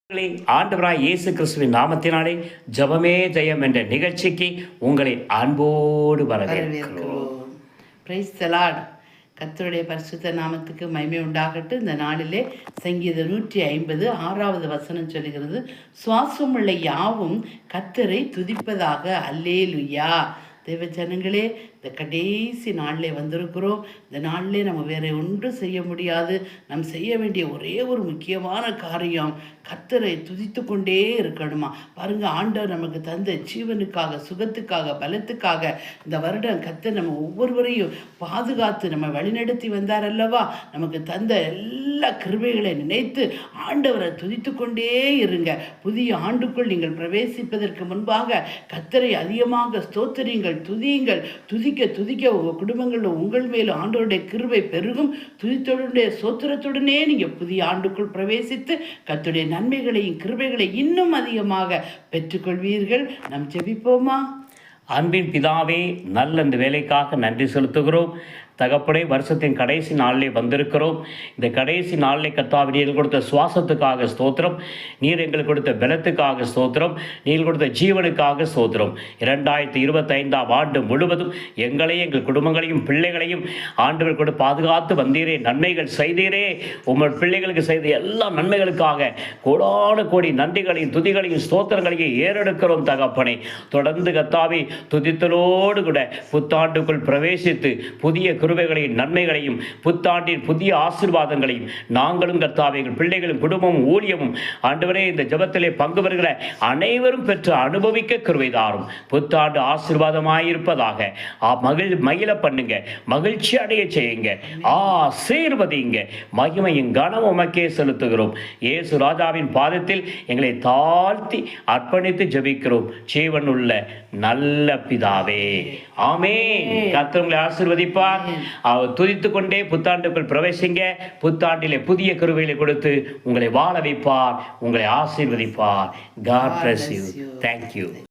ஆண்டவராய் இயேசு கிறிஸ்துவின் நாமத்தினாலே ஜெபமே ஜெயம் என்ற நிகழ்ச்சிக்கு உங்களை அன்போடு வரவேற்கிறோம். Praise the Lord. கர்த்தருடைய பரிசுத்த நாமத்துக்கு மகிமை உண்டாகட்டும். இந்த நாளிலே சங்கீதம் 150 6வது வசனம் சொல்கிறது, சுவாசமுள்ள யாவும் கர்த்தரை துதிப்பதாக. அல்லேலூயா. தேவ ஜனங்களே, இந்த கடைசி நாளிலே வந்திருக்கிறோம். இந்த நாளிலே நம்ம வேறு ஒன்றும் செய்ய முடியாது. நம்ம செய்ய வேண்டிய ஒரே ஒரு முக்கியமான காரியம் கர்த்தரை துதித்து கொண்டே இருக்கணுமா. பாருங்க, ஆண்டவர் நமக்கு தந்த ஜீவனுக்காக, சுகத்துக்காக, பலத்துக்காக இந்த வருடம் கர்த்தர் நம்ம ஒவ்வொருவரையும் பாதுகாத்து நம்ம வழிநடத்தி வந்தார் அல்லவா. நமக்கு தந்த எல்லா கிருபைகளை நினைத்து ஆண்டவரை துதித்து கொண்டே இருங்க. புதிய ஆண்டுக்குள் நீங்கள் பிரவேசிப்பதற்கு முன்பாக கர்த்தரை அதிகமாக ஸ்தோத்திரியுங்கள், துதியுங்கள். துதிக்க உங்கள் குடும்பங்களில் உங்கள் மேலும் ஆண்டவருடைய கிருபை பெருகும். துதித்தோடைய சோத்திரத்துடனே நீங்கள் புதிய ஆண்டுக்குள் பிரவேசித்து கர்த்தருடைய நன்மைகளையும் கிருபைகளை இன்னும் அதிகமாக பெற்றுக்கொள்வீர்கள். நாம் ஜெபிப்போமா? அன்பின் பிதாவே, நல்ல இந்த வேலைக்காக நன்றி செலுத்துகிறோம். தகப்படே, வருஷத்தின் கடைசி நாளிலே வந்திருக்கிறோம். இந்த கடைசி நாளிலே கர்த்தாவே, நீர் கொடுத்த சுவாசத்துக்காக ஸ்தோத்திரம், நீர் எங்களுக்கு கொடுத்த பலத்துக்காக ஸ்தோத்திரம், நீர் கொடுத்த ஜீவனுக்காக ஸ்தோத்திரம். 2025 ஆண்டு முழுவதும் எங்களையும் எங்கள் குடும்பங்களையும் பிள்ளைகளையும் ஆண்டவர் கூட பாதுகாத்து வந்தீரே, நன்மைகள் செய்தீரே. உங்கள் பிள்ளைகளுக்கு செய்த எல்லா நன்மைகளுக்காக கோடான கோடி நன்றிகளையும் துதிகளையும் ஸ்தோத்திரங்களையும் ஏறெடுக்கிறோம் தகப்பனே. தொடர்ந்து கர்த்தாவே, துதித்தலோடு கூட புத்தாண்டுக்குள் பிரவேசித்து புதிய கிருபைகளையும் நன்மைகளையும் புத்தாண்டின் புதிய ஆசீர்வாதங்களையும் நாங்களும் கர்த்தாவே, எங்கள் பிள்ளைகளும் குடும்பமும் ஊழியமும் ஆண்டவரே இந்த ஜெபத்திலே பங்கு வருகிற அனைவரும் பெற்று அனுபவிக்க கிருபை தாரும். புத்தாண்டு ஆசீர்வாதமாயிருப்பதாக. மகிழ பண்ணுங்க, மகிழ்ச்சி அடைய செய்யுங்க, ஆசீர்வதிங்க. மகிமையும் கனமும் உமக்கே செலுத்துகிறோம். இயேசு ராஜாவின் பாதத்தில் எங்களை தாழ்த்தி அர்ப்பணித்து ஜெபிக்கிறோம் ஜீவனுள்ள நல்ல பிதாவே, ஆமென். கர்த்தர் உங்களை ஆசீர்வதிப்பார். அவர் துதித்துக் கொண்டே புத்தாண்டுக்குள் பிரவேசிங்க. புத்தாண்டிலே புதிய கிருபைகளை கொடுத்து உங்களை வாழ வைப்பார், உங்களை ஆசீர்வதிப்பார். God bless you. Thank you.